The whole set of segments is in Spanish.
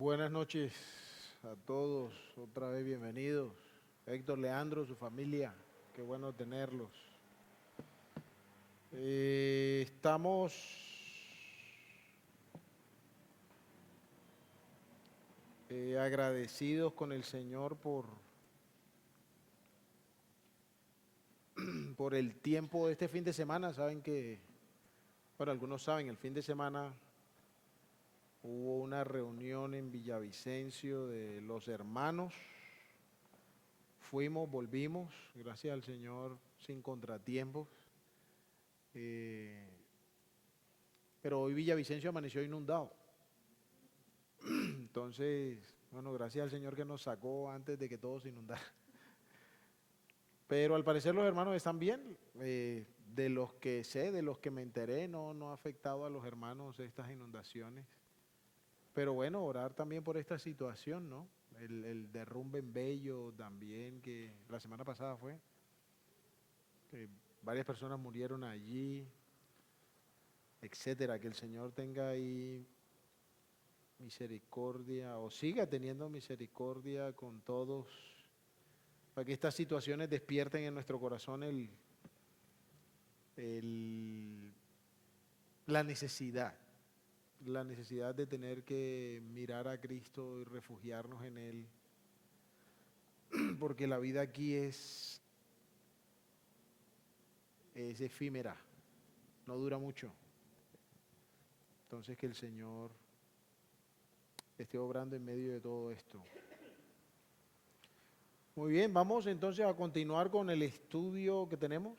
Buenas noches a todos, otra vez bienvenidos. Héctor, Leandro, su familia, qué bueno tenerlos. Estamos agradecidos con el Señor por el tiempo de este fin de semana. Saben que, bueno, algunos saben, el fin de semana hubo una reunión en Villavicencio de los hermanos. Fuimos, volvimos, gracias al Señor, sin contratiempos. Eh, pero hoy Villavicencio amaneció inundado. Entonces, bueno, gracias al Señor que nos sacó antes de que todo se inundara. Pero al parecer los hermanos están bien. De los que sé, de los que me enteré, no ha afectado a los hermanos estas inundaciones. Pero bueno, orar también por esta situación, ¿no? El derrumbe en Bello también, que la semana pasada fue, que varias personas murieron allí, etcétera. Que el Señor tenga ahí misericordia o siga teniendo misericordia con todos, para que estas situaciones despierten en nuestro corazón el- la necesidad, la necesidad de tener que mirar a Cristo y refugiarnos en Él, porque la vida aquí es efímera, no dura mucho. Entonces que el Señor esté obrando en medio de todo esto. Muy bien, vamos entonces a continuar con el estudio que tenemos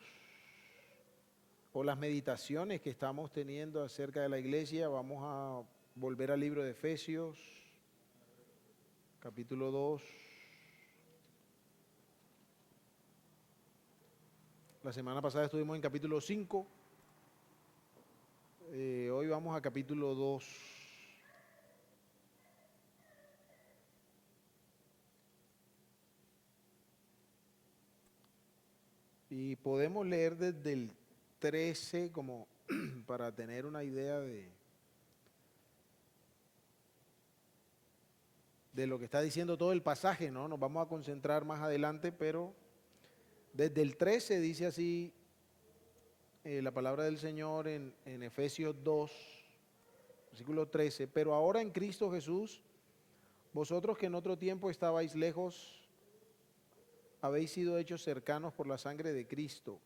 o las meditaciones que estamos teniendo acerca de la iglesia. Vamos a volver al libro de Efesios, capítulo 2. La semana pasada estuvimos en capítulo 5. Hoy vamos a capítulo 2. Y podemos leer desde el 13 como para tener una idea de lo que está diciendo todo el pasaje, ¿no? Nos vamos a concentrar más adelante, pero desde el 13 dice así la palabra del Señor en Efesios 2, versículo 13. Pero ahora en Cristo Jesús, vosotros que en otro tiempo estabais lejos, habéis sido hechos cercanos por la sangre de Cristo,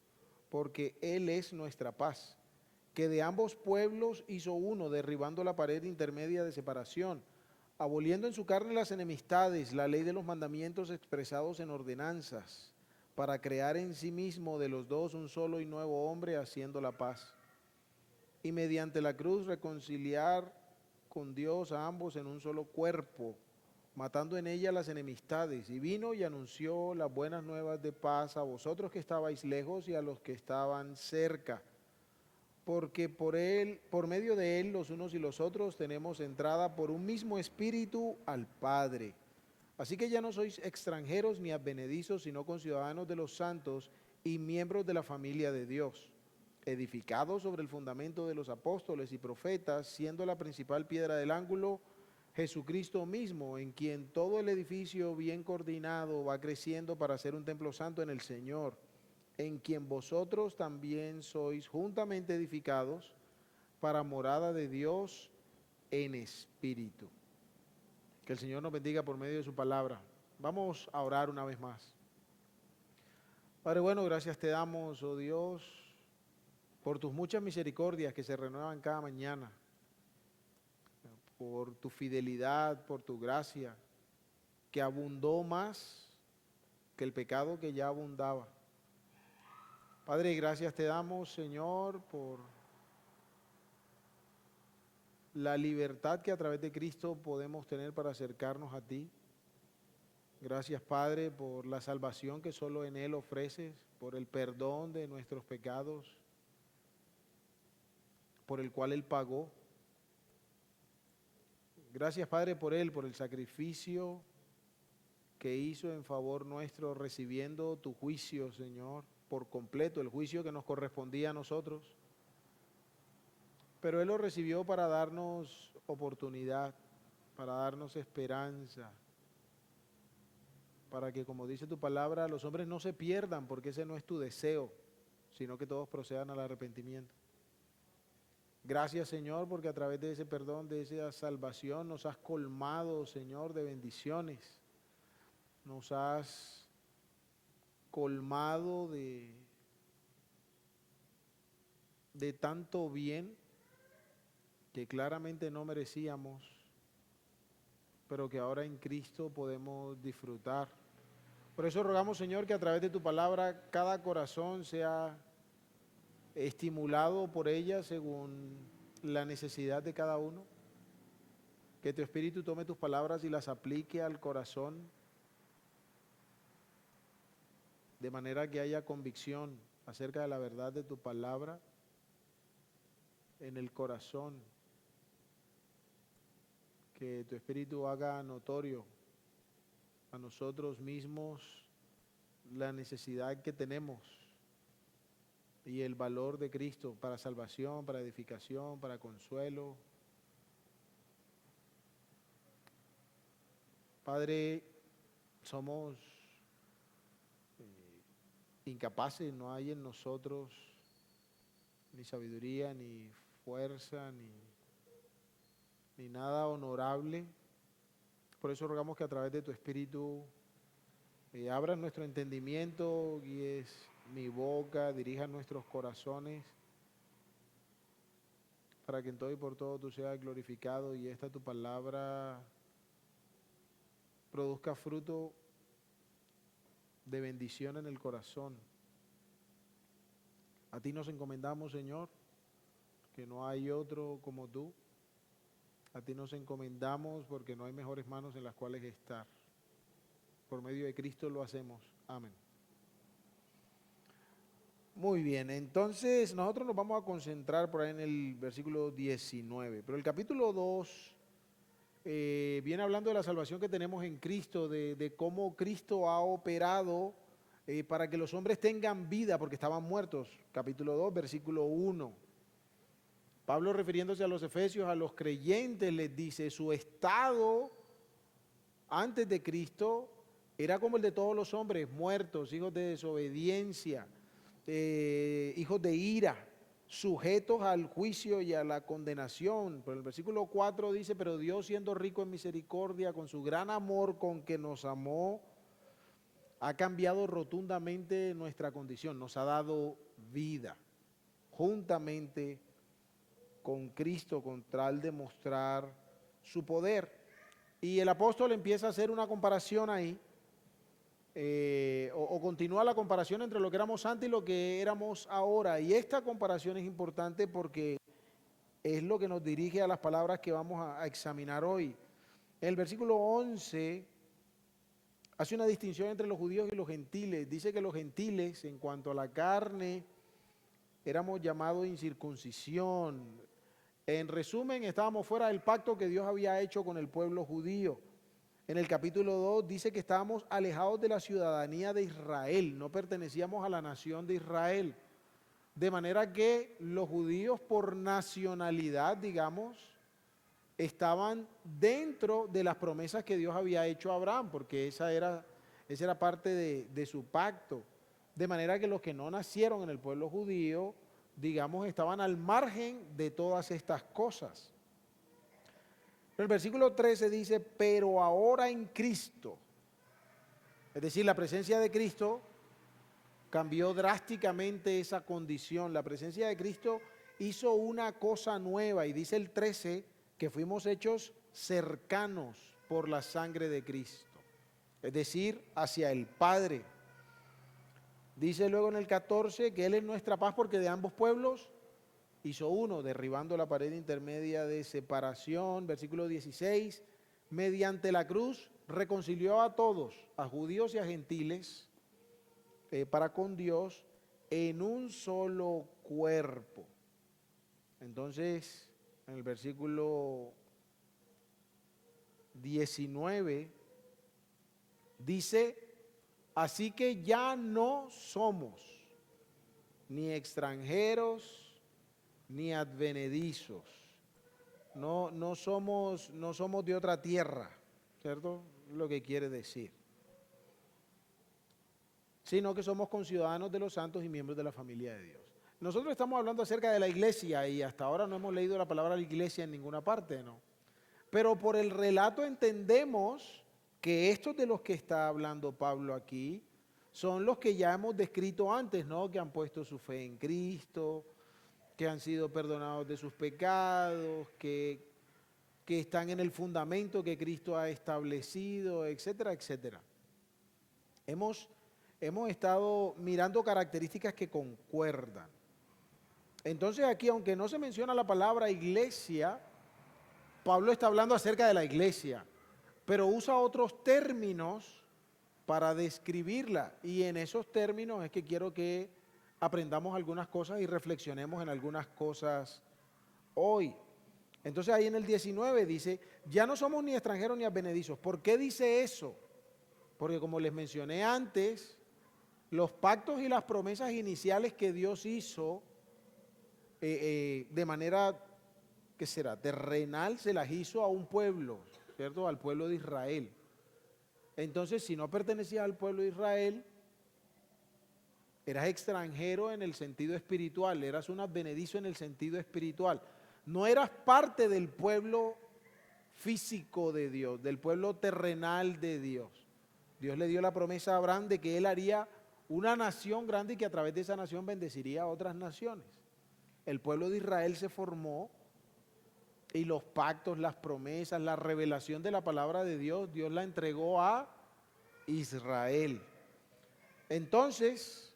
porque Él es nuestra paz, que de ambos pueblos hizo uno, derribando la pared intermedia de separación, aboliendo en su carne las enemistades, la ley de los mandamientos expresados en ordenanzas, para crear en sí mismo de los dos un solo y nuevo hombre, haciendo la paz. Y mediante la cruz reconciliar con Dios a ambos en un solo cuerpo, matando en ella las enemistades. Y vino y anunció las buenas nuevas de paz a vosotros que estabais lejos y a los que estaban cerca, porque por él, por medio de él, los unos y los otros tenemos entrada por un mismo espíritu al Padre. Así que ya no sois extranjeros ni advenedizos, sino conciudadanos de los santos y miembros de la familia de Dios, edificados sobre el fundamento de los apóstoles y profetas, siendo la principal piedra del ángulo Jesucristo mismo, en quien todo el edificio bien coordinado va creciendo para ser un templo santo en el Señor, en quien vosotros también sois juntamente edificados para morada de Dios en espíritu. Que el Señor nos bendiga por medio de su palabra. Vamos a orar una vez más. Padre bueno, gracias te damos, oh Dios, por tus muchas misericordias que se renuevan cada mañana, por tu fidelidad, por tu gracia, que abundó más que el pecado que ya abundaba. Padre, gracias te damos, Señor, por la libertad que a través de Cristo podemos tener para acercarnos a ti. Gracias, Padre, por la salvación que solo en Él ofreces, por el perdón de nuestros pecados, por el cual Él pagó. Gracias, Padre, por Él, por el sacrificio que hizo en favor nuestro, recibiendo tu juicio, Señor, por completo, el juicio que nos correspondía a nosotros. Pero Él lo recibió para darnos oportunidad, para darnos esperanza, para que, como dice tu palabra, los hombres no se pierdan, porque ese no es tu deseo, sino que todos procedan al arrepentimiento. Gracias, Señor, porque a través de ese perdón, de esa salvación, nos has colmado, Señor, de bendiciones. Nos has colmado de tanto bien que claramente no merecíamos, pero que ahora en Cristo podemos disfrutar. Por eso rogamos, Señor, que a través de tu palabra cada corazón sea estimulado por ella según la necesidad de cada uno. Que tu Espíritu tome tus palabras y las aplique al corazón, de manera que haya convicción acerca de la verdad de tu palabra en el corazón. Que tu Espíritu haga notorio a nosotros mismos la necesidad que tenemos y el valor de Cristo para salvación, para edificación, para consuelo. Padre, somos incapaces, no hay en nosotros ni sabiduría, ni fuerza, ni nada honorable. Por eso rogamos que a través de tu Espíritu abras nuestro entendimiento, guíes mi boca, dirijas nuestros corazones, para que en todo y por todo tú seas glorificado y esta tu palabra produzca fruto de bendición en el corazón. A ti nos encomendamos, Señor, que no hay otro como tú. A ti nos encomendamos porque no hay mejores manos en las cuales estar. Por medio de Cristo lo hacemos. Amén. Muy bien, entonces nosotros nos vamos a concentrar por ahí en el versículo 19. Pero el capítulo 2 viene hablando de la salvación que tenemos en Cristo, de cómo Cristo ha operado para que los hombres tengan vida porque estaban muertos. Capítulo 2, versículo 1. Pablo, refiriéndose a los efesios, a los creyentes, les dice, su estado antes de Cristo era como el de todos los hombres, muertos, hijos de desobediencia, hijos de ira, sujetos al juicio y a la condenación. Pero el versículo 4 dice, pero Dios, siendo rico en misericordia, con su gran amor con que nos amó, ha cambiado rotundamente nuestra condición, nos ha dado vida, juntamente con Cristo, con tal de mostrar su poder. Y el apóstol empieza a hacer una comparación ahí, o continúa la comparación entre lo que éramos antes y lo que éramos ahora. Y esta comparación es importante porque es lo que nos dirige a las palabras que vamos a examinar hoy. El versículo 11 hace una distinción entre los judíos y los gentiles. Dice que los gentiles, en cuanto a la carne, éramos llamados incircuncisión. En resumen, estábamos fuera del pacto que Dios había hecho con el pueblo judío. En el capítulo 2 dice que estábamos alejados de la ciudadanía de Israel, no pertenecíamos a la nación de Israel. De manera que los judíos por nacionalidad, digamos, estaban dentro de las promesas que Dios había hecho a Abraham, porque esa era parte de su pacto. De manera que los que no nacieron en el pueblo judío, digamos, estaban al margen de todas estas cosas. El versículo 13 dice, pero ahora en Cristo, es decir, la presencia de Cristo cambió drásticamente esa condición. La presencia de Cristo hizo una cosa nueva y dice el 13 que fuimos hechos cercanos por la sangre de Cristo, es decir, hacia el Padre. Dice luego en el 14 que Él es nuestra paz porque de ambos pueblos hizo uno, derribando la pared intermedia de separación. Versículo 16, mediante la cruz reconcilió a todos, a judíos y a gentiles, para con Dios en un solo cuerpo. Entonces, en el versículo 19 dice, así que ya no somos ni extranjeros ni advenedizos, no somos de otra tierra, ¿cierto? Lo que quiere decir. Sino que somos conciudadanos de los santos y miembros de la familia de Dios. Nosotros estamos hablando acerca de la iglesia y hasta ahora no hemos leído la palabra iglesia en ninguna parte, ¿no? Pero por el relato entendemos que estos de los que está hablando Pablo aquí son los que ya hemos descrito antes, ¿no? Que han puesto su fe en Cristo, que han sido perdonados de sus pecados, que están en el fundamento que Cristo ha establecido, etcétera, etcétera. Hemos estado mirando características que concuerdan. Entonces aquí, aunque no se menciona la palabra iglesia, Pablo está hablando acerca de la iglesia, pero usa otros términos para describirla. Y en esos términos es que quiero que aprendamos algunas cosas y reflexionemos en algunas cosas hoy. Entonces ahí en el 19 dice, ya no somos ni extranjeros ni advenedizos. ¿Por qué dice eso? Porque como les mencioné antes, los pactos y las promesas iniciales que Dios hizo de manera, ¿qué será?, terrenal, se las hizo a un pueblo, ¿cierto?, al pueblo de Israel. Entonces, si no pertenecías al pueblo de Israel, eras extranjero en el sentido espiritual, eras un advenedizo en el sentido espiritual. No eras parte del pueblo físico de Dios, del pueblo terrenal de Dios. Dios le dio la promesa a Abraham de que él haría una nación grande y que a través de esa nación bendeciría a otras naciones. El pueblo de Israel se formó y los pactos, las promesas, la revelación de la palabra de Dios, Dios la entregó a Israel. Entonces,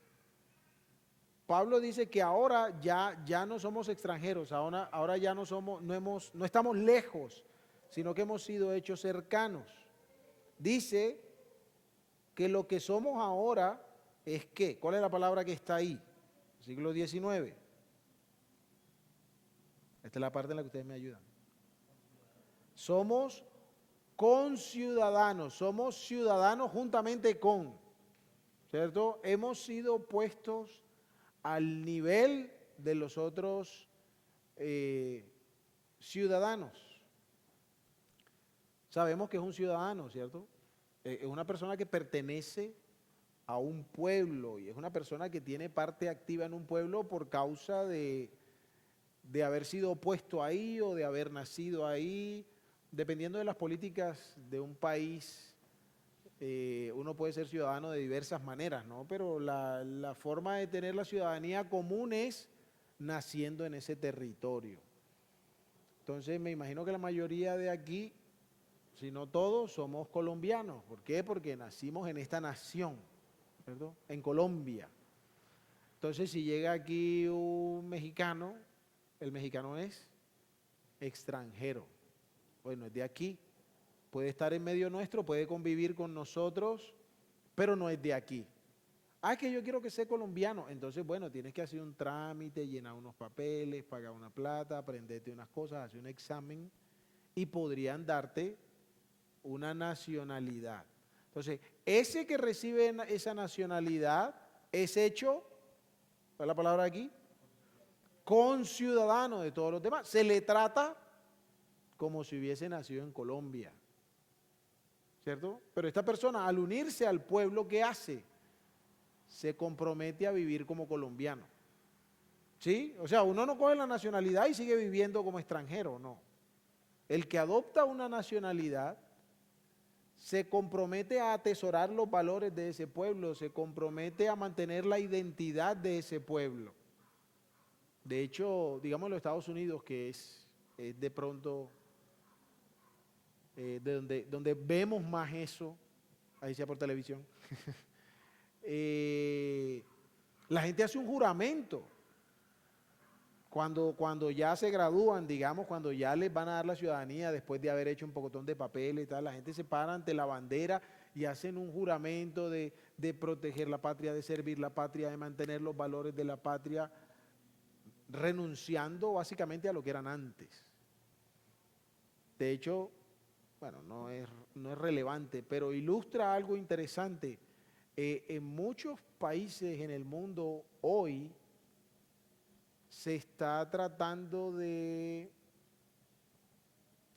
Pablo dice que ahora ya no somos extranjeros, ahora ya no estamos lejos, sino que hemos sido hechos cercanos. Dice que lo que somos ahora es ¿qué? ¿Cuál es la palabra que está ahí? Siglo XIX. Esta es la parte en la que ustedes me ayudan. Somos conciudadanos, somos ciudadanos juntamente con, ¿cierto? Hemos sido puestos al nivel de los otros ciudadanos. Sabemos que es un ciudadano, ¿cierto? Es una persona que pertenece a un pueblo y es una persona que tiene parte activa en un pueblo por causa de haber sido puesto ahí o de haber nacido ahí. Dependiendo de las políticas de un país, uno puede ser ciudadano de diversas maneras, ¿no? Pero la forma de tener la ciudadanía común es naciendo en ese territorio. Entonces me imagino que la mayoría de aquí, si no todos, somos colombianos. ¿Por qué? Porque nacimos en esta nación, ¿cierto? En Colombia. Entonces si llega aquí un mexicano, el mexicano es extranjero. Bueno, es de aquí. Puede estar en medio nuestro, puede convivir con nosotros, pero no es de aquí. Ah, que yo quiero que sea colombiano. Entonces, bueno, tienes que hacer un trámite, llenar unos papeles, pagar una plata, aprenderte unas cosas, hacer un examen y podrían darte una nacionalidad. Entonces, ese que recibe esa nacionalidad es hecho, ¿cuál es la palabra aquí? Conciudadano de todos los demás. Se le trata como si hubiese nacido en Colombia, ¿cierto? Pero esta persona, al unirse al pueblo, ¿qué hace? Se compromete a vivir como colombiano, ¿sí? O sea, uno no coge la nacionalidad y sigue viviendo como extranjero, no. El que adopta una nacionalidad se compromete a atesorar los valores de ese pueblo, se compromete a mantener la identidad de ese pueblo. De hecho, digamos en los Estados Unidos, que es de pronto donde vemos más eso, ahí sea por televisión, la gente hace un juramento cuando ya se gradúan, digamos, cuando ya les van a dar la ciudadanía después de haber hecho un pocotón de papeles y tal, la gente se para ante la bandera y hacen un juramento de proteger la patria, de servir la patria, de mantener los valores de la patria, renunciando básicamente a lo que eran antes. De hecho, bueno, no es relevante, pero ilustra algo interesante. En muchos países en el mundo hoy se está tratando de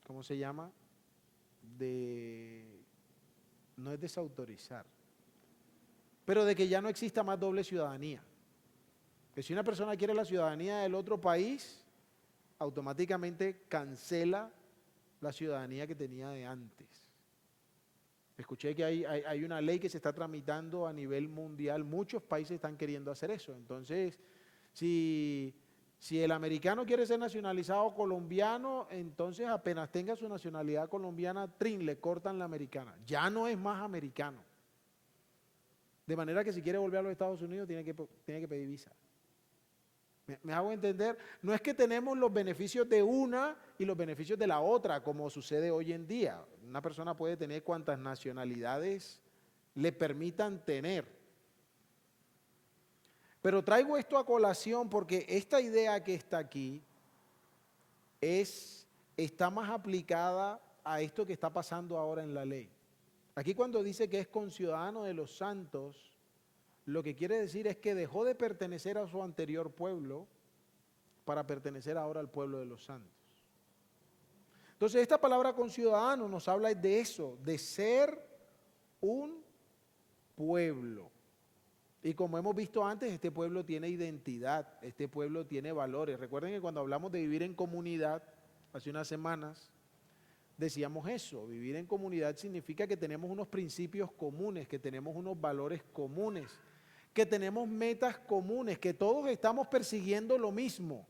¿cómo se llama? No es desautorizar, pero de que ya no exista más doble ciudadanía. Que si una persona quiere la ciudadanía del otro país, automáticamente cancela la ciudadanía que tenía de antes. Escuché que hay una ley que se está tramitando a nivel mundial, muchos países están queriendo hacer eso. Entonces, si el americano quiere ser nacionalizado colombiano, entonces apenas tenga su nacionalidad colombiana, trin, le cortan la americana. Ya no es más americano. De manera que si quiere volver a los Estados Unidos, tiene que pedir visa. ¿Me hago entender? No es que tenemos los beneficios de una y los beneficios de la otra, como sucede hoy en día. Una persona puede tener cuantas nacionalidades le permitan tener. Pero traigo esto a colación porque esta idea que está aquí está más aplicada a esto que está pasando ahora en la ley. Aquí cuando dice que es conciudadano de los santos, lo que quiere decir es que dejó de pertenecer a su anterior pueblo para pertenecer ahora al pueblo de los santos. Entonces esta palabra conciudadano nos habla de eso, de ser un pueblo. Y como hemos visto antes, este pueblo tiene identidad, este pueblo tiene valores. Recuerden que cuando hablamos de vivir en comunidad, hace unas semanas, decíamos eso, vivir en comunidad significa que tenemos unos principios comunes, que tenemos unos valores comunes, que tenemos metas comunes, que todos estamos persiguiendo lo mismo.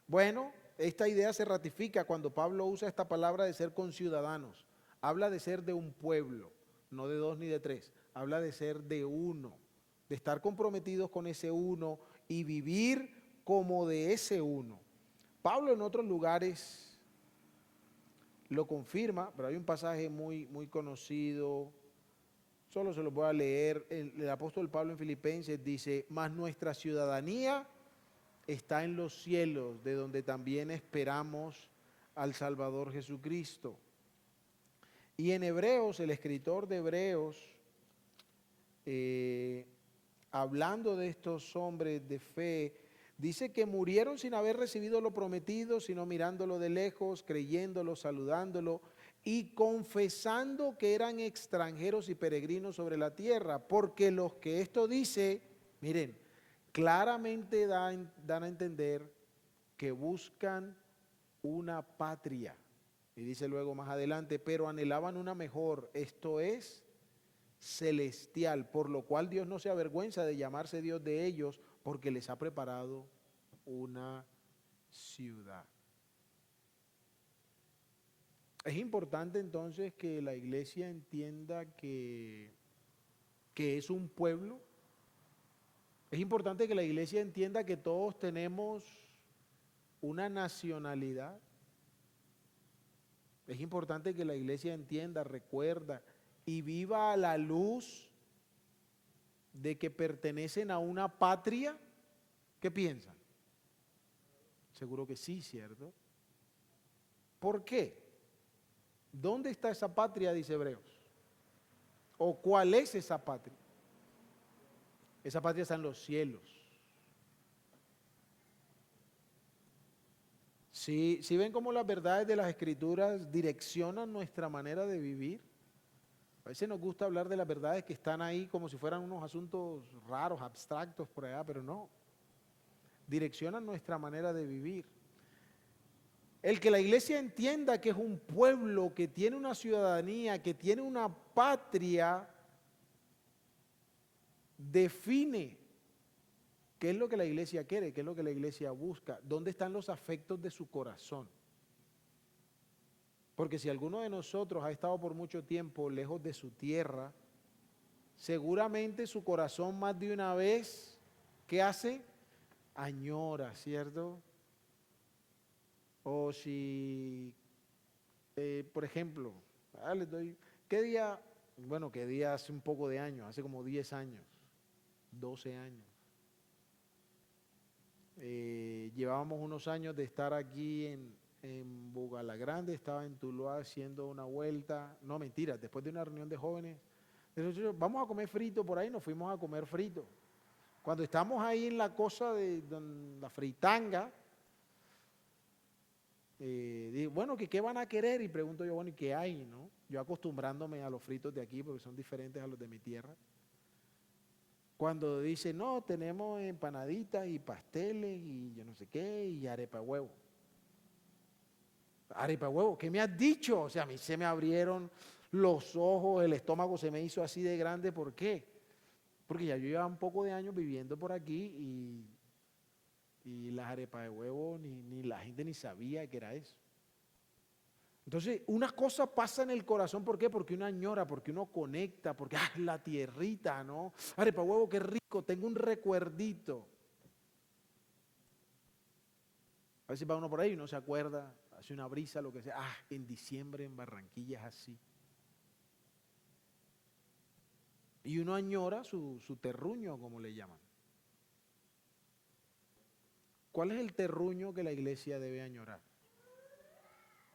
Bueno, esta idea se ratifica cuando Pablo usa esta palabra de ser conciudadanos. Habla de ser de un pueblo, no de dos ni de tres. Habla de ser de uno, de estar comprometidos con ese uno y vivir como de ese uno. Pablo en otros lugares lo confirma, pero hay un pasaje muy conocido. Solo se lo voy a leer. El apóstol Pablo en Filipenses dice: mas nuestra ciudadanía está en los cielos, de donde también esperamos al Salvador Jesucristo. Y en Hebreos, el escritor de Hebreos, hablando de estos hombres de fe, dice que murieron sin haber recibido lo prometido, sino mirándolo de lejos, creyéndolo, saludándolo y confesando que eran extranjeros y peregrinos sobre la tierra, porque los que esto dice, miren, claramente dan a entender que buscan una patria. Y dice luego más adelante, pero anhelaban una mejor, esto es celestial, por lo cual Dios no se avergüenza de llamarse Dios de ellos, porque les ha preparado una ciudad. Es importante entonces que la iglesia entienda que es un pueblo. Es importante que la iglesia entienda que todos tenemos una nacionalidad. Es importante que la iglesia entienda, recuerda y viva a la luz de que pertenecen a una patria. ¿Qué piensan? Seguro que sí, ¿cierto? ¿Por qué? ¿Dónde está esa patria, dice Hebreos? ¿O cuál es esa patria? Esa patria está en los cielos. Si ven cómo las verdades de las Escrituras direccionan nuestra manera de vivir. A veces nos gusta hablar de las verdades que están ahí como si fueran unos asuntos raros, abstractos por allá, pero no. Direccionan nuestra manera de vivir. El que la iglesia entienda que es un pueblo, que tiene una ciudadanía, que tiene una patria, define qué es lo que la iglesia quiere, qué es lo que la iglesia busca, dónde están los afectos de su corazón. Porque si alguno de nosotros ha estado por mucho tiempo lejos de su tierra, seguramente su corazón más de una vez, ¿qué hace? Añora, ¿cierto? O si, por ejemplo, les doy, ¿qué día? Bueno, ¿qué día? Hace un poco de años, hace como 10 años, 12 años. Llevábamos unos años de estar aquí en Bogalagrande, estaba en Tuluá haciendo una vuelta, no mentira, después de una reunión de jóvenes, vamos a comer frito por ahí, nos fuimos a comer frito. Cuando estamos ahí en la cosa de la fritanga, Digo, bueno, que qué van a querer, y pregunto yo, bueno, ¿y qué hay, no? Yo acostumbrándome a los fritos de aquí porque son diferentes a los de mi tierra. Cuando dice, no, tenemos empanaditas y pasteles y yo no sé qué, y arepa huevo. Arepa huevo, ¿qué me has dicho? O sea, a mí se me abrieron los ojos, el estómago se me hizo así de grande, ¿por qué? Porque ya yo llevaba un poco de años viviendo por aquí y las arepas de huevo ni la gente ni sabía que era eso. Entonces, una cosa pasa en el corazón, ¿por qué? Porque uno añora, porque uno conecta, porque la tierrita, ¿no? Arepa huevo, qué rico, tengo un recuerdito. A veces va uno por ahí y uno se acuerda, hace una brisa, lo que sea. En diciembre en Barranquilla es así. Y uno añora su terruño, como le llaman. ¿Cuál es el terruño que la iglesia debe añorar?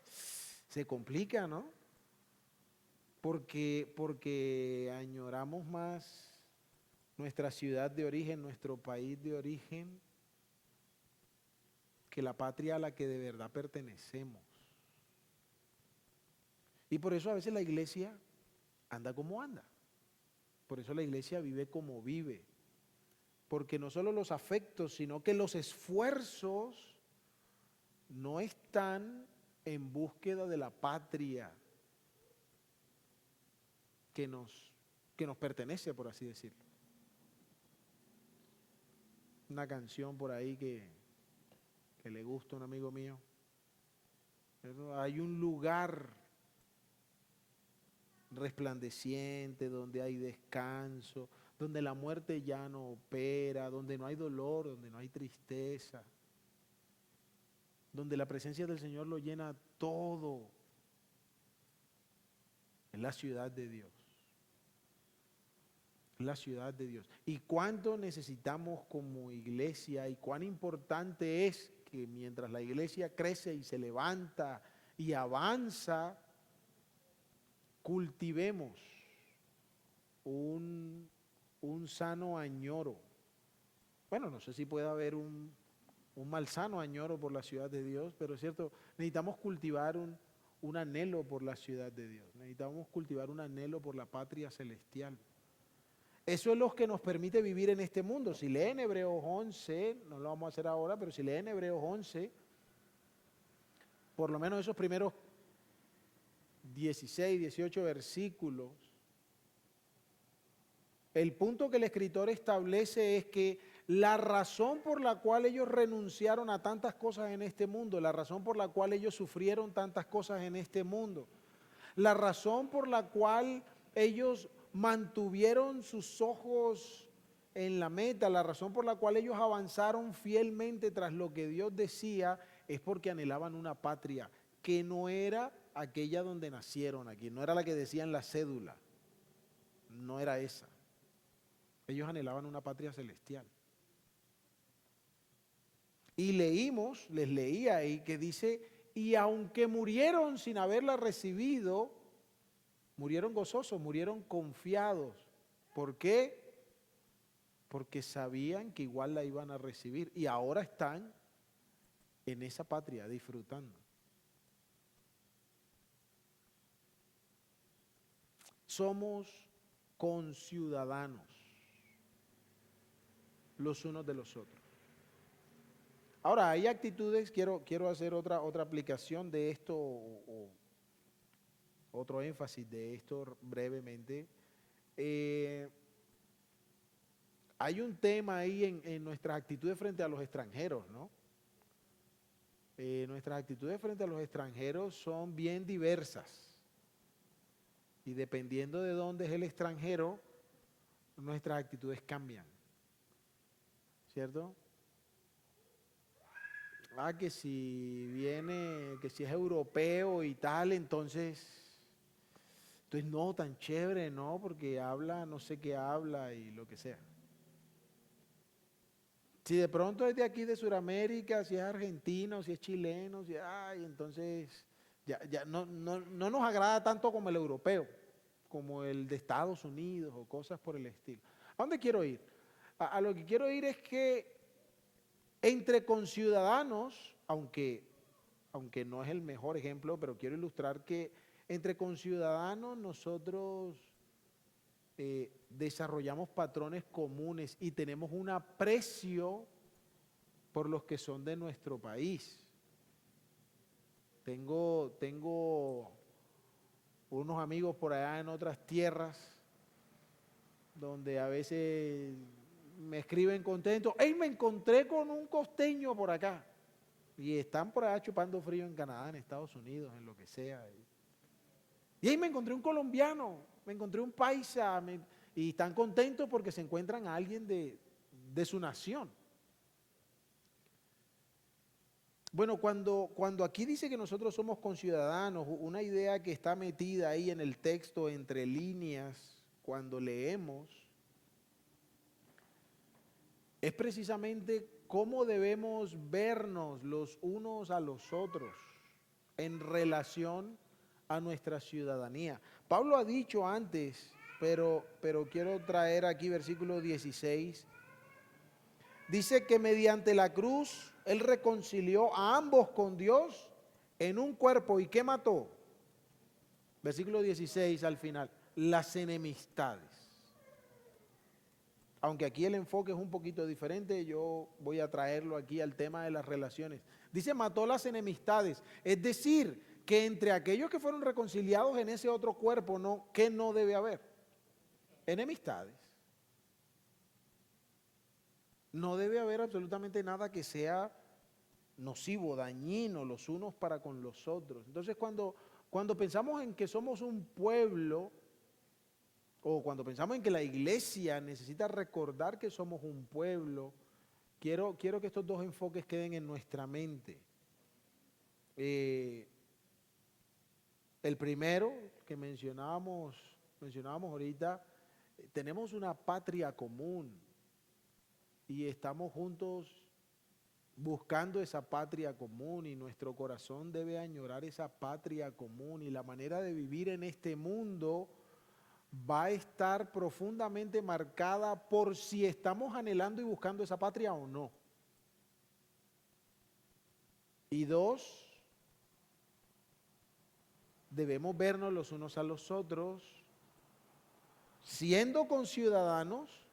Se complica, ¿no? Porque añoramos más nuestra ciudad de origen, nuestro país de origen, que la patria a la que de verdad pertenecemos. Y por eso a veces la iglesia anda como anda. Por eso la iglesia vive como vive. Porque no solo los afectos, sino que los esfuerzos no están en búsqueda de la patria que nos pertenece, por así decirlo. Una canción por ahí que le gusta a un amigo mío. Hay un lugar resplandeciente donde hay descanso, donde la muerte ya no opera, donde no hay dolor, donde no hay tristeza, donde la presencia del Señor lo llena todo. Es la ciudad de Dios. Es la ciudad de Dios. Y cuánto necesitamos como iglesia y cuán importante es que mientras la iglesia crece y se levanta y avanza, cultivemos un sano añoro. Bueno, no sé si puede haber un malsano añoro por la ciudad de Dios, pero es cierto, necesitamos cultivar un anhelo por la ciudad de Dios. Necesitamos cultivar un anhelo por la patria celestial. Eso es lo que nos permite vivir en este mundo. Si leen Hebreos 11, no lo vamos a hacer ahora, pero si leen Hebreos 11, por lo menos esos primeros 16, 18 versículos, el punto que el escritor establece es que la razón por la cual ellos renunciaron a tantas cosas en este mundo, la razón por la cual ellos sufrieron tantas cosas en este mundo, la razón por la cual ellos mantuvieron sus ojos en la meta, la razón por la cual ellos avanzaron fielmente tras lo que Dios decía, es porque anhelaban una patria que no era aquella donde nacieron aquí, no era la que decía en la cédula, no era esa. Ellos anhelaban una patria celestial. Y leímos, les leía ahí que dice, y aunque murieron sin haberla recibido, murieron gozosos, murieron confiados. ¿Por qué? Porque sabían que igual la iban a recibir y ahora están en esa patria disfrutando. Somos conciudadanos los unos de los otros. Ahora, hay actitudes, quiero hacer otra aplicación de esto, otro énfasis de esto brevemente. Hay un tema ahí en nuestras actitudes frente a los extranjeros, ¿no? Nuestras actitudes frente a los extranjeros son bien diversas. Y dependiendo de dónde es el extranjero, nuestras actitudes cambian. ¿Cierto? Que si viene, que si es europeo y tal, entonces no, tan chévere, ¿no? Porque habla, no sé qué habla y lo que sea. Si de pronto es de aquí de Sudamérica, si es argentino, si es chileno, entonces ya no nos agrada tanto como el europeo, como el de Estados Unidos o cosas por el estilo. ¿A dónde quiero ir? A lo que quiero ir es que entre conciudadanos, aunque aunque no es el mejor ejemplo, pero quiero ilustrar que entre conciudadanos nosotros desarrollamos patrones comunes y tenemos un aprecio por los que son de nuestro país. Tengo unos amigos por allá en otras tierras donde a veces me escriben contentos. ¡Ey, me encontré con un costeño por acá! Y están por allá chupando frío en Canadá, en Estados Unidos, en lo que sea. Y ahí me encontré un colombiano, me encontré un paisa, y están contentos porque se encuentran a alguien de su nación. Bueno, cuando aquí dice que nosotros somos conciudadanos, una idea que está metida ahí en el texto entre líneas, cuando leemos, es precisamente cómo debemos vernos los unos a los otros en relación a nuestra ciudadanía. Pablo ha dicho antes, pero quiero traer aquí versículo 16. Dice que mediante la cruz Él reconcilió a ambos con Dios en un cuerpo. ¿Y qué mató? Versículo 16 al final. Las enemistades. Aunque aquí el enfoque es un poquito diferente, yo voy a traerlo aquí al tema de las relaciones. Dice, mató las enemistades. Es decir, que entre aquellos que fueron reconciliados en ese otro cuerpo, ¿qué no debe haber? Enemistades. No debe haber absolutamente nada que sea nocivo, dañino los unos para con los otros. Entonces, cuando pensamos en que somos un pueblo, o cuando pensamos en que la iglesia necesita recordar que somos un pueblo, quiero que estos dos enfoques queden en nuestra mente. El primero que mencionábamos ahorita, tenemos una patria común y estamos juntos buscando esa patria común, y nuestro corazón debe añorar esa patria común, y la manera de vivir en este mundo va a estar profundamente marcada por si estamos anhelando y buscando esa patria o no. Y dos, debemos vernos los unos a los otros, siendo conciudadanos,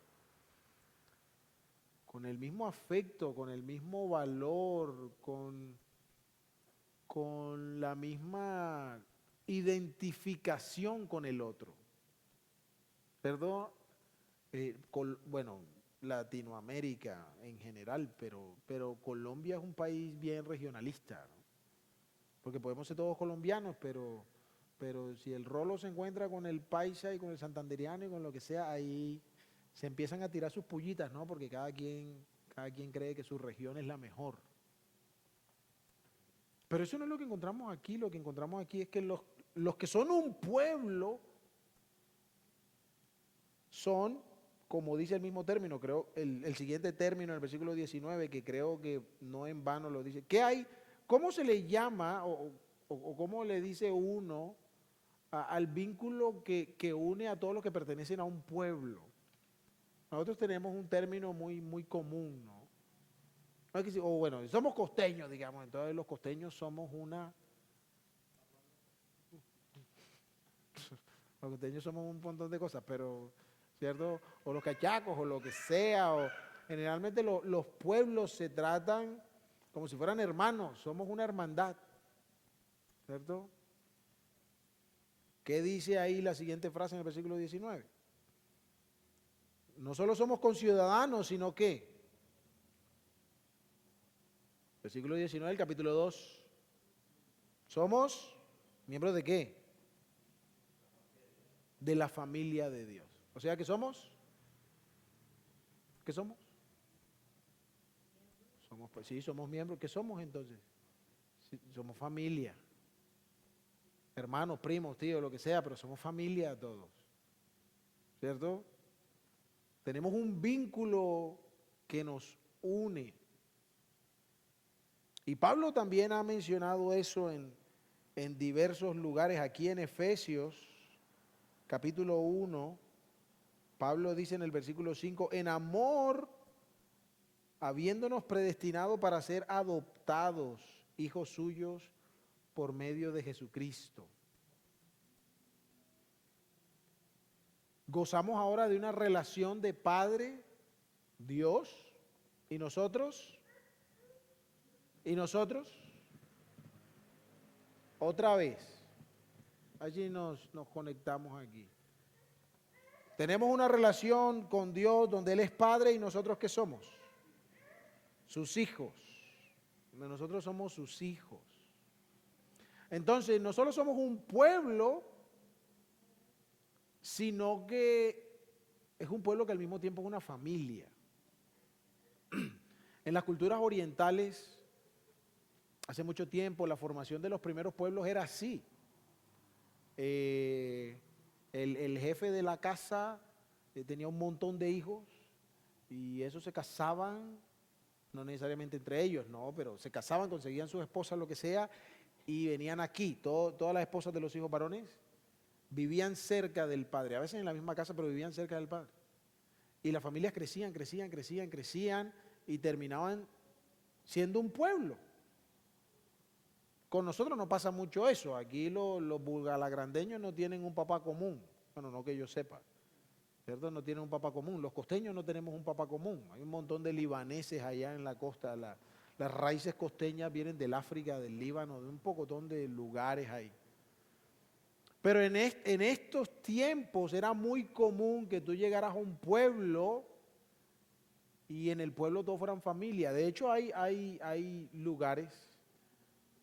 con el mismo afecto, con el mismo valor, con la misma identificación con el otro. Perdón, bueno, Latinoamérica en general, pero Colombia es un país bien regionalista, ¿no? Porque podemos ser todos colombianos, pero si el rolo se encuentra con el paisa y con el santandereano y con lo que sea, ahí se empiezan a tirar sus pullitas, ¿no? Porque cada quien cree que su región es la mejor. Pero eso no es lo que encontramos aquí. Lo que encontramos aquí es que los que son un pueblo son, como dice el mismo término, creo, el siguiente término, el versículo 19, que creo que no en vano lo dice. ¿Qué hay? ¿Cómo se le llama o cómo le dice uno al vínculo que une a todos los que pertenecen a un pueblo? Nosotros tenemos un término muy común, ¿no? O bueno, somos costeños, digamos, entonces los costeños somos los costeños somos un montón de cosas, pero, ¿cierto? O los cachacos, o lo que sea, o generalmente los pueblos se tratan como si fueran hermanos, somos una hermandad, ¿cierto? ¿Qué dice ahí la siguiente frase en el versículo 19? No solo somos conciudadanos, sino que, versículo 19 del capítulo 2, somos miembros ¿de qué? De la familia de Dios. O sea que somos, ¿qué somos? Somos, pues sí, somos miembros. ¿Qué somos entonces? Sí, somos familia. Hermanos, primos, tíos, lo que sea, pero somos familia todos. ¿Cierto? Tenemos un vínculo que nos une. Y Pablo también ha mencionado eso en diversos lugares. Aquí en Efesios, capítulo 1, Pablo dice en el versículo 5, en amor, habiéndonos predestinado para ser adoptados hijos suyos por medio de Jesucristo. Gozamos ahora de una relación de Padre, Dios, y nosotros, otra vez, allí nos conectamos aquí. Tenemos una relación con Dios donde Él es Padre y nosotros ¿qué somos? Sus hijos. Nosotros somos sus hijos. Entonces, no solo somos un pueblo, sino que es un pueblo que al mismo tiempo es una familia. En las culturas orientales, hace mucho tiempo, la formación de los primeros pueblos era así. El jefe de la casa tenía un montón de hijos y esos se casaban, no necesariamente entre ellos, no, pero se casaban, conseguían sus esposas, lo que sea, y venían aquí. Todas las esposas de los hijos varones vivían cerca del padre, a veces en la misma casa, pero vivían cerca del padre. Y las familias crecían y terminaban siendo un pueblo. Con nosotros no pasa mucho eso. Aquí los bulgalagrandeños no tienen un papá común. Bueno, no que yo sepa, ¿cierto? No tienen un papá común. Los costeños no tenemos un papá común. Hay un montón de libaneses allá en la costa. Las raíces costeñas vienen del África, del Líbano, de un pocotón de lugares ahí. Pero en estos tiempos era muy común que tú llegaras a un pueblo y en el pueblo todos fueran familia. De hecho, hay lugares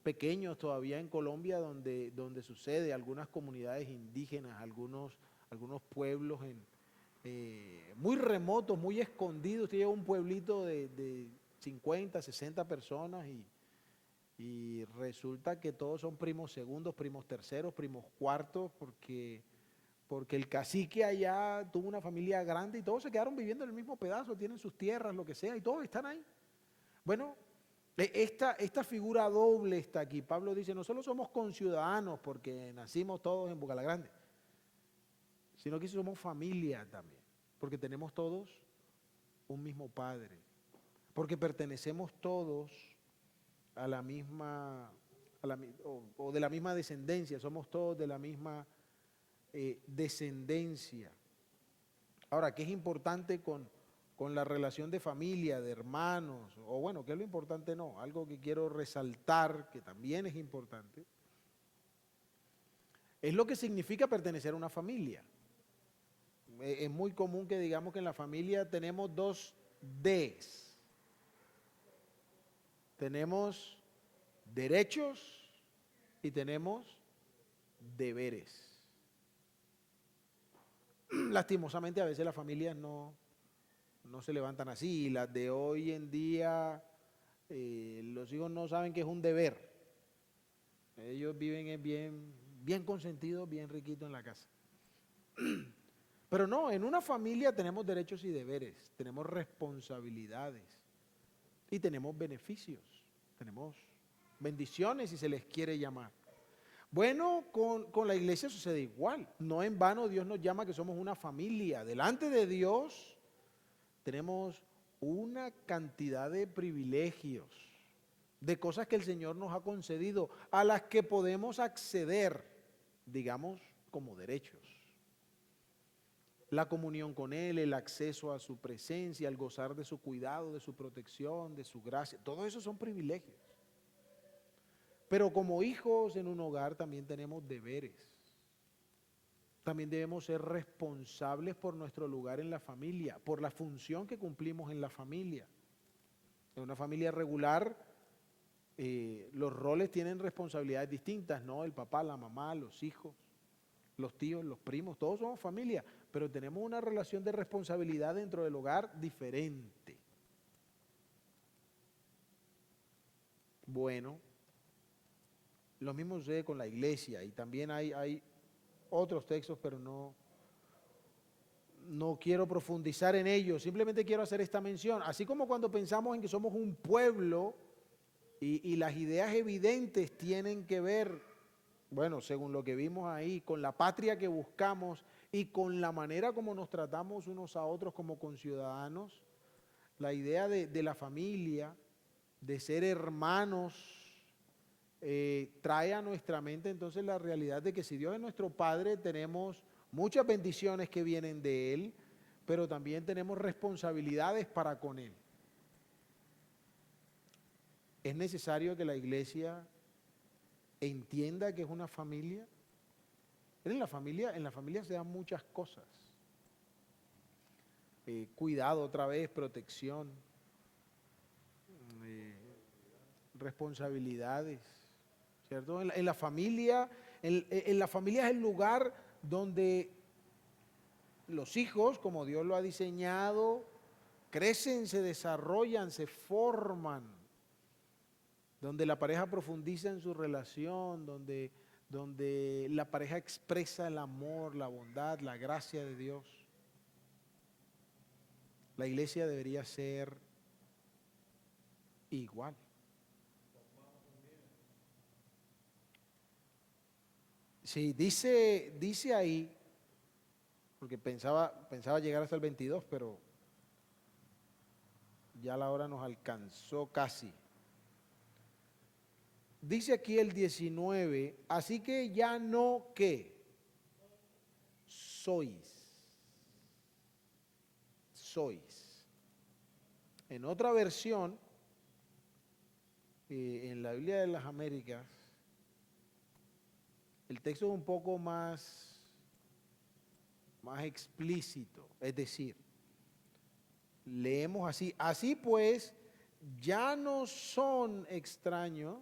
pequeños todavía en Colombia donde sucede, algunas comunidades indígenas, algunos pueblos muy remotos, muy escondidos. Usted llega a un pueblito de 50, 60 personas y resulta que todos son primos segundos, primos terceros, primos cuartos, porque el cacique allá tuvo una familia grande y todos se quedaron viviendo en el mismo pedazo, tienen sus tierras, lo que sea, y todos están ahí. Bueno, esta figura doble está aquí. Pablo dice, no solo somos conciudadanos porque nacimos todos en Bucalagrande, sino que somos familia también, porque tenemos todos un mismo Padre, porque pertenecemos todos a la misma, o de la misma descendencia, somos todos de la misma descendencia. Ahora, ¿qué es importante con la relación de familia, de hermanos? O bueno, ¿qué es lo importante? No, algo que quiero resaltar, que también es importante, es lo que significa pertenecer a una familia. Es muy común que digamos que en la familia tenemos dos Ds. Tenemos derechos y tenemos deberes. Lastimosamente a veces las familias no se levantan así, y las de hoy en día los hijos no saben que es un deber. Ellos viven bien consentidos, bien riquitos en la casa. Pero no, en una familia tenemos derechos y deberes, tenemos responsabilidades y tenemos beneficios, tenemos bendiciones si se les quiere llamar. Bueno, con la iglesia sucede igual. No en vano Dios nos llama que somos una familia. Delante de Dios tenemos una cantidad de privilegios, de cosas que el Señor nos ha concedido, a las que podemos acceder, digamos, como derechos. La comunión con Él, el acceso a su presencia, el gozar de su cuidado, de su protección, de su gracia, todo eso son privilegios. Pero como hijos en un hogar también tenemos deberes. También debemos ser responsables por nuestro lugar en la familia, por la función que cumplimos en la familia. En una familia regular, los roles tienen responsabilidades distintas, ¿no? El papá, la mamá, los hijos, los tíos, los primos, todos somos familia, pero tenemos una relación de responsabilidad dentro del hogar diferente. Bueno, lo mismo sucede con la iglesia y también hay otros textos, pero no quiero profundizar en ellos, simplemente quiero hacer esta mención. Así como cuando pensamos en que somos un pueblo y las ideas evidentes tienen que ver, bueno, según lo que vimos ahí, con la patria que buscamos y con la manera como nos tratamos unos a otros como conciudadanos, la idea de la familia, de ser hermanos, trae a nuestra mente entonces la realidad de que si Dios es nuestro Padre, tenemos muchas bendiciones que vienen de Él, pero también tenemos responsabilidades para con Él. Es necesario que la iglesia entienda que es una familia. En la familia se dan muchas cosas. Cuidado otra vez, protección, responsabilidades, ¿cierto? En la familia es el lugar donde los hijos, como Dios lo ha diseñado, crecen, se desarrollan, se forman, donde la pareja profundiza en su relación, donde la pareja expresa el amor, la bondad, la gracia de Dios. La iglesia debería ser igual. Sí, dice ahí, porque pensaba llegar hasta el 22, pero ya la hora nos alcanzó casi. Dice aquí el 19, así que ya no, ¿qué? Sois. En otra versión, en la Biblia de las Américas, el texto es un poco más explícito, es decir, leemos así, así pues, ya no son extraños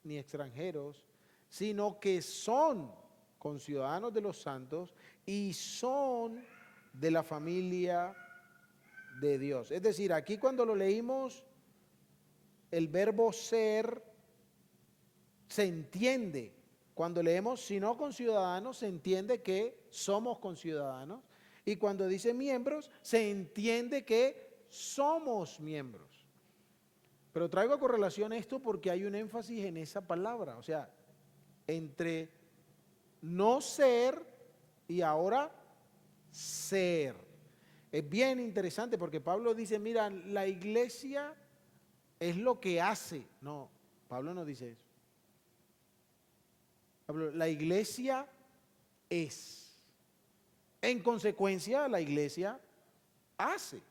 ni extranjeros, sino que son conciudadanos de los santos y son de la familia de Dios. Es decir, aquí cuando lo leímos, el verbo ser se entiende. Cuando leemos sino conciudadanos, se entiende que somos conciudadanos. Y cuando dice miembros, se entiende que somos miembros. Pero traigo a correlación esto porque hay un énfasis en esa palabra. O sea, entre no ser y ahora ser. Es bien interesante porque Pablo dice, mira, la iglesia es lo que hace. No, Pablo no dice eso. Pablo, la iglesia es. En consecuencia, la iglesia hace.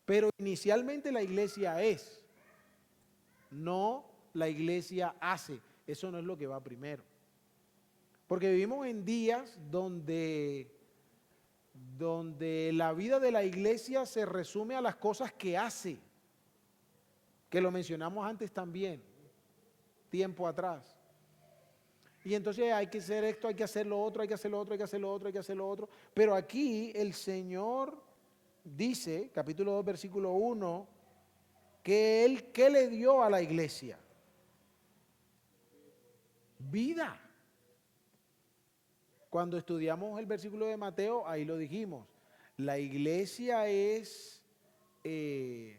Pero inicialmente la iglesia es. No, la iglesia hace. Eso no es lo que va primero. Porque vivimos en días donde la vida de la iglesia se resume a las cosas que hace, que lo mencionamos antes también, tiempo atrás. Y entonces hay que hacer esto, hay que hacer lo otro, hay que hacer lo otro, hay que hacer lo otro, hay que hacer lo otro. Pero aquí el Señor dice, capítulo 2, versículo 1, que Él, ¿qué le dio a la iglesia? Vida. Cuando estudiamos el versículo de Mateo, ahí lo dijimos. La iglesia es, ¿qué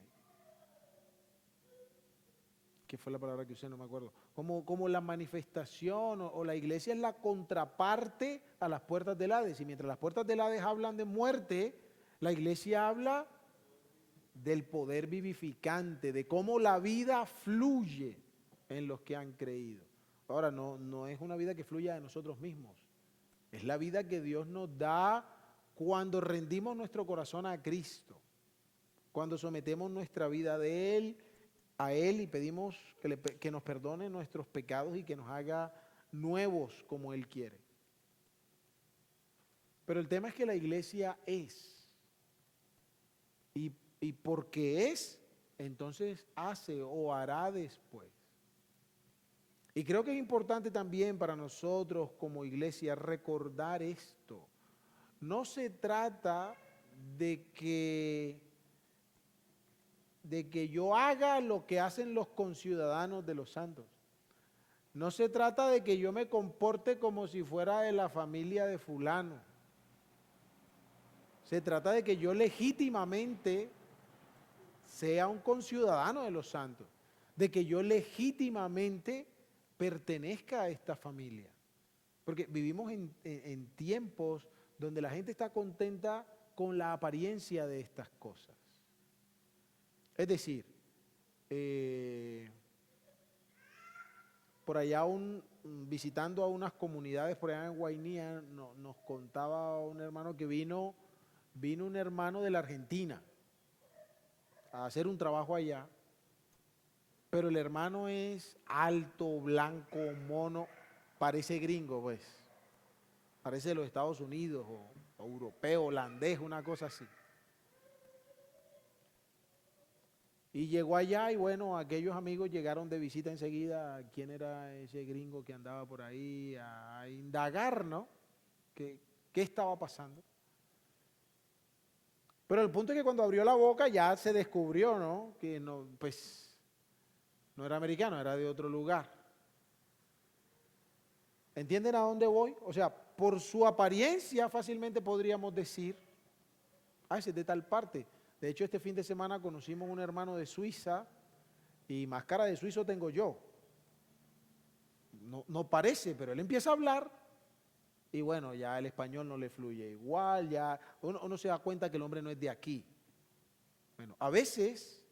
fue la palabra que usé? No me acuerdo. Como la manifestación o la iglesia es la contraparte a las puertas del Hades. Y mientras las puertas del Hades hablan de muerte, la iglesia habla del poder vivificante, de cómo la vida fluye en los que han creído. Ahora, no es una vida que fluya de nosotros mismos. Es la vida que Dios nos da cuando rendimos nuestro corazón a Cristo, cuando sometemos nuestra vida a Él y pedimos que nos perdone nuestros pecados y que nos haga nuevos como Él quiere. Pero el tema es que la iglesia es. Y porque es, entonces hace o hará después. Y creo que es importante también para nosotros como iglesia recordar esto. No se trata de que yo haga lo que hacen los conciudadanos de los santos. No se trata de que yo me comporte como si fuera de la familia de fulano. Se trata de que yo legítimamente sea un conciudadano de los santos, de que yo legítimamente pertenezca a esta familia. Porque vivimos en tiempos donde la gente está contenta con la apariencia de estas cosas. Es decir, por allá visitando a unas comunidades por allá en Guainía, nos contaba un hermano que vino un hermano de la Argentina a hacer un trabajo allá, pero el hermano es alto, blanco, mono, parece gringo, pues, parece de los Estados Unidos o europeo, holandés, una cosa así. Y llegó allá y bueno, aquellos amigos llegaron de visita enseguida. ¿Quién era ese gringo que andaba por ahí a indagar, ¿no? ¿Qué estaba pasando? Pero el punto es que cuando abrió la boca ya se descubrió, ¿no? Que no, pues, no era americano, era de otro lugar. ¿Entienden a dónde voy? O sea, por su apariencia fácilmente podríamos decir, ese es de tal parte. De hecho, este fin de semana conocimos un hermano de Suiza y más cara de suizo tengo yo. No parece, pero él empieza a hablar y bueno, ya el español no le fluye igual, ya uno se da cuenta que el hombre no es de aquí. Bueno, a veces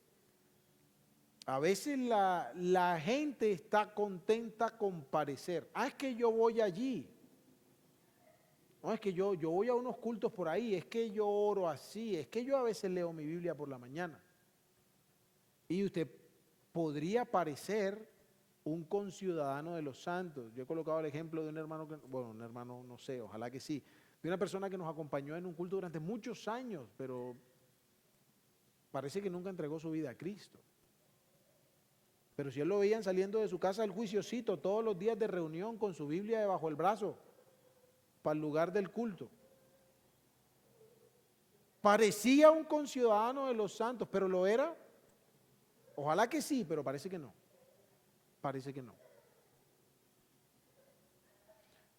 la gente está contenta con parecer. Es que yo voy allí. No, es que yo voy a unos cultos por ahí, es que yo oro así, es que yo a veces leo mi Biblia por la mañana. Y usted podría parecer un conciudadano de los santos. Yo he colocado el ejemplo de un hermano, un hermano no sé, ojalá que sí, de una persona que nos acompañó en un culto durante muchos años, pero parece que nunca entregó su vida a Cristo. Pero si él lo veían saliendo de su casa del juiciocito todos los días de reunión con su Biblia debajo del brazo, para el lugar del culto. Parecía un conciudadano de los santos, pero ¿lo era? Ojalá que sí, pero parece que no. Parece que no.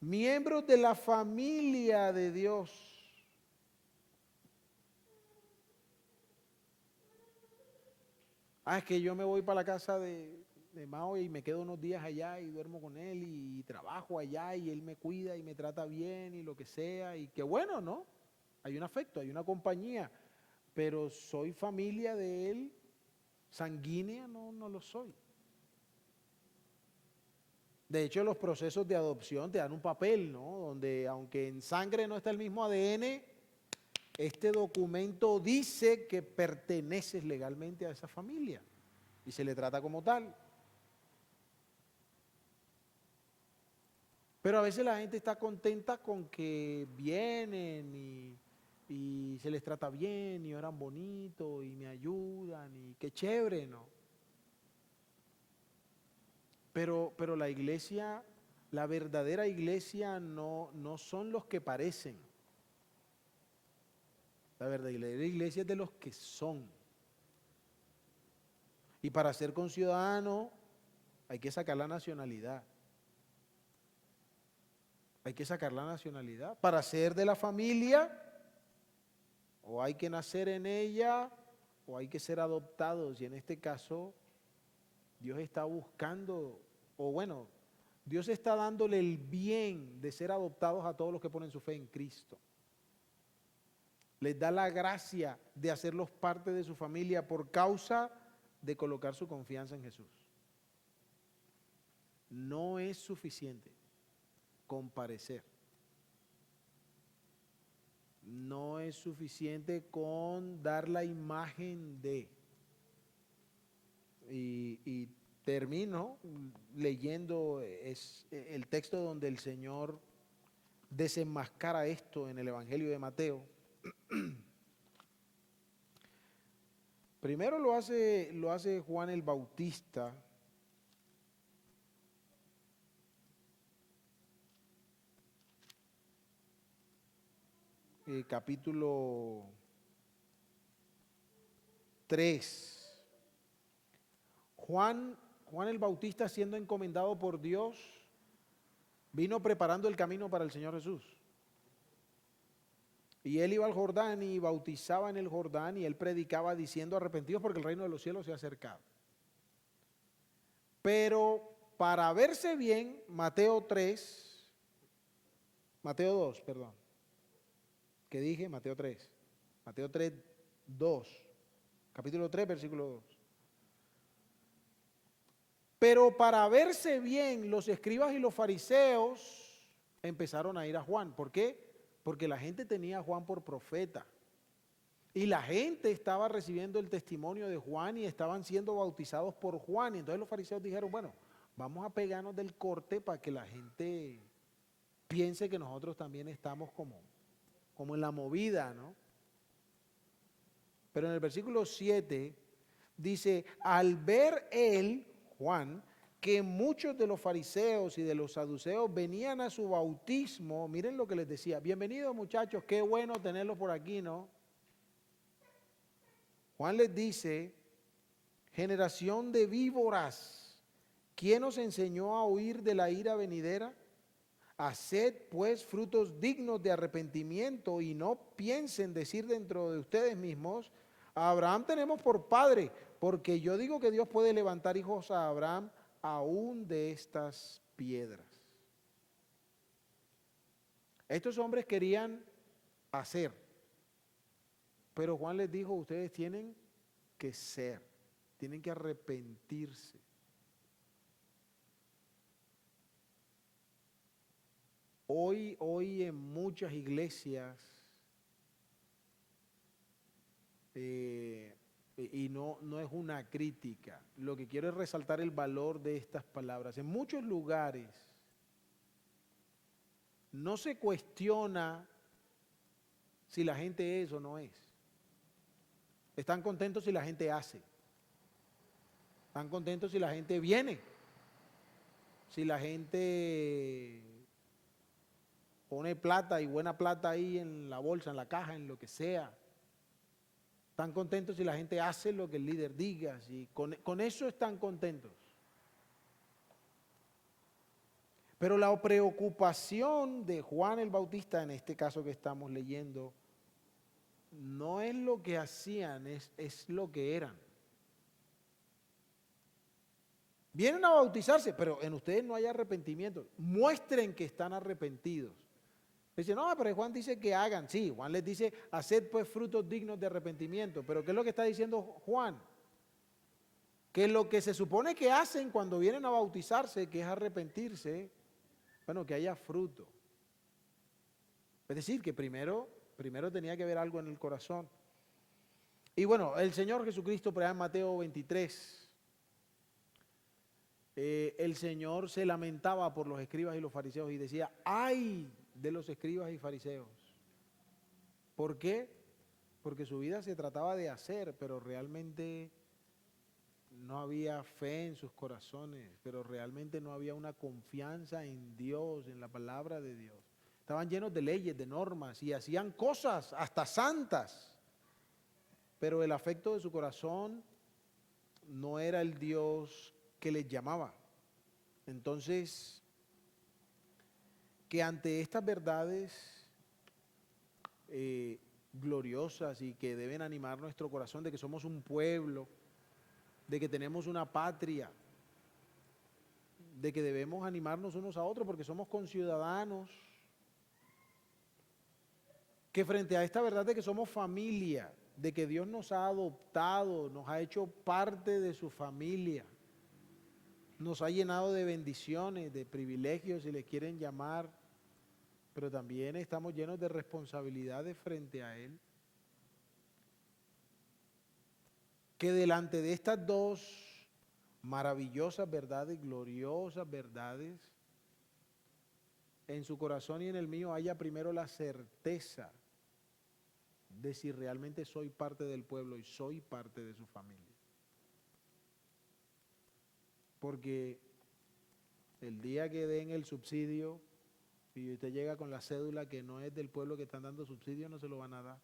Miembros de la familia de Dios. Es que yo me voy para la casa de Mao y me quedo unos días allá y duermo con él y trabajo allá y él me cuida y me trata bien y lo que sea. Y qué bueno, ¿no? Hay un afecto, hay una compañía, pero soy familia de él, sanguínea, no lo soy. De hecho, los procesos de adopción te dan un papel, ¿no? Donde aunque en sangre no está el mismo ADN, este documento dice que perteneces legalmente a esa familia y se le trata como tal. Pero a veces la gente está contenta con que vienen y se les trata bien y oran bonito y me ayudan y qué chévere, ¿no? Pero la iglesia, la verdadera iglesia no son los que parecen. La verdadera iglesia es de los que son. Y para ser conciudadano hay que sacar la nacionalidad. Hay que sacar la nacionalidad. Para ser de la familia, o hay que nacer en ella, o hay que ser adoptados. Y en este caso, Dios está buscando, o bueno, Dios está dándole el bien de ser adoptados a todos los que ponen su fe en Cristo. Les da la gracia de hacerlos parte de su familia por causa de colocar su confianza en Jesús. No es suficiente con parecer. No es suficiente con dar la imagen de. Y termino leyendo el texto donde el Señor desenmascara esto en el Evangelio de Mateo. Primero lo hace Juan el Bautista. Capítulo 3. Juan el Bautista, siendo encomendado por Dios, vino preparando el camino para el Señor Jesús. Y él iba al Jordán y bautizaba en el Jordán y él predicaba diciendo: arrepentidos porque el reino de los cielos se ha acercado. Pero para verse bien, Mateo 2, perdón. ¿Qué dije? Mateo 3. Mateo 3, 2. Capítulo 3, versículo 2. Pero para verse bien, los escribas y los fariseos empezaron a ir a Juan. ¿Por qué? Porque la gente tenía a Juan por profeta. Y la gente estaba recibiendo el testimonio de Juan y estaban siendo bautizados por Juan. Y entonces los fariseos dijeron, bueno, vamos a pegarnos del corte para que la gente piense que nosotros también estamos como en la movida, ¿no? Pero en el versículo 7 dice, al ver él, Juan, que muchos de los fariseos y de los saduceos venían a su bautismo, miren lo que les decía, bienvenidos muchachos, qué bueno tenerlos por aquí, ¿no? Juan les dice, generación de víboras, ¿quién os enseñó a huir de la ira venidera? Haced pues frutos dignos de arrepentimiento y no piensen decir dentro de ustedes mismos, a Abraham tenemos por padre, porque yo digo que Dios puede levantar hijos a Abraham aún de estas piedras. Estos hombres querían hacer, pero Juan les dijo, ustedes tienen que ser, tienen que arrepentirse. Hoy en muchas iglesias, y no es una crítica, lo que quiero es resaltar el valor de estas palabras. En muchos lugares no se cuestiona si la gente es o no es. Están contentos si la gente hace. Están contentos si la gente viene. Si la gente pone plata y buena plata ahí en la bolsa, en la caja, en lo que sea. Están contentos si la gente hace lo que el líder diga. Si con eso están contentos. Pero la preocupación de Juan el Bautista, en este caso que estamos leyendo, no es lo que hacían, es lo que eran. Vienen a bautizarse, pero en ustedes no hay arrepentimiento. Muestren que están arrepentidos. Dice, no, pero Juan dice que hagan. Sí, Juan les dice, haced pues frutos dignos de arrepentimiento. Pero ¿qué es lo que está diciendo Juan? Que lo que se supone que hacen cuando vienen a bautizarse, que es arrepentirse, bueno, que haya fruto. Es decir, que primero tenía que haber algo en el corazón. Y bueno, el Señor Jesucristo, por allá en Mateo 23, el Señor se lamentaba por los escribas y los fariseos y decía, ¡ay de los escribas y fariseos! ¿Por qué? Porque su vida se trataba de hacer, pero realmente no había fe en sus corazones, pero realmente no había una confianza en Dios, en la palabra de Dios. Estaban llenos de leyes, de normas y hacían cosas hasta santas, pero el afecto de su corazón no era el Dios que les llamaba. Entonces, que ante estas verdades gloriosas y que deben animar nuestro corazón de que somos un pueblo, de que tenemos una patria, de que debemos animarnos unos a otros porque somos conciudadanos, que frente a esta verdad de que somos familia, de que Dios nos ha adoptado, nos ha hecho parte de su familia, nos ha llenado de bendiciones, de privilegios, si le quieren llamar, pero también estamos llenos de responsabilidades frente a Él. Que delante de estas dos maravillosas verdades, gloriosas verdades, en su corazón y en el mío haya primero la certeza de si realmente soy parte del pueblo y soy parte de su familia. Porque el día que den el subsidio y usted llega con la cédula que no es del pueblo que están dando subsidio, no se lo van a dar.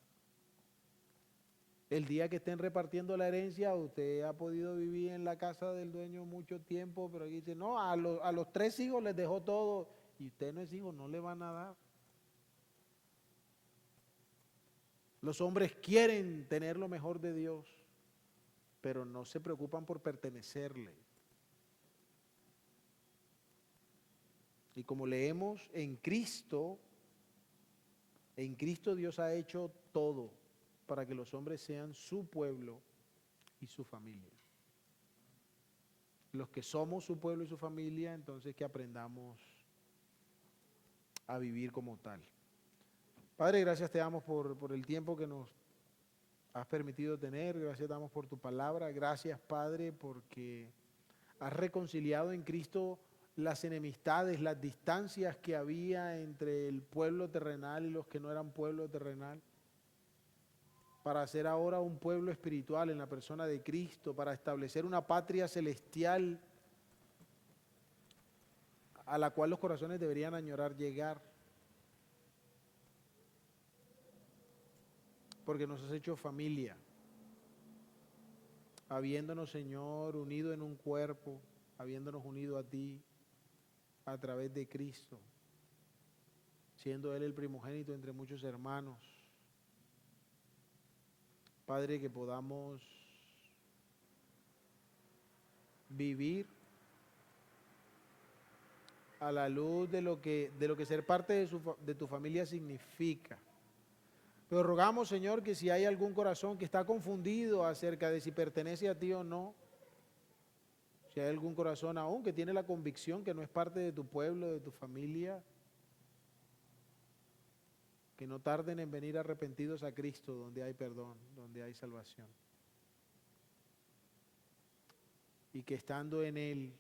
El día que estén repartiendo la herencia, usted ha podido vivir en la casa del dueño mucho tiempo, pero aquí dice, no, a los 3 hijos les dejó todo y usted no es hijo, no le van a dar. Los hombres quieren tener lo mejor de Dios, pero no se preocupan por pertenecerle. Y como leemos en Cristo Dios ha hecho todo para que los hombres sean su pueblo y su familia. los que somos su pueblo y su familia, entonces que aprendamos a vivir como tal. Padre, gracias te damos por el tiempo que nos has permitido tener, gracias te damos por tu palabra, gracias Padre porque has reconciliado en Cristo las enemistades, las distancias que había entre el pueblo terrenal y los que no eran pueblo terrenal, para hacer ahora un pueblo espiritual en la persona de Cristo, para establecer una patria celestial a la cual los corazones deberían añorar llegar, porque nos has hecho familia, habiéndonos, Señor, unido en un cuerpo, habiéndonos unido a ti a través de Cristo, siendo Él el primogénito entre muchos hermanos. Padre, que podamos vivir a la luz de lo que ser parte de tu familia significa. Pero rogamos, Señor, que si hay algún corazón que está confundido acerca de si pertenece a ti o no, si hay algún corazón aún que tiene la convicción que no es parte de tu pueblo, de tu familia, que no tarden en venir arrepentidos a Cristo, donde hay perdón, donde hay salvación. Y que estando en Él,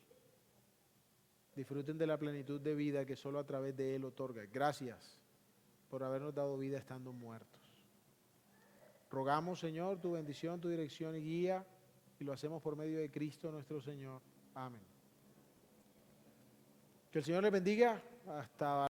disfruten de la plenitud de vida que solo a través de Él otorga. Gracias por habernos dado vida estando muertos. Rogamos, Señor, tu bendición, tu dirección y guía, y lo hacemos por medio de Cristo nuestro Señor. Amén. Que el Señor les bendiga. Hasta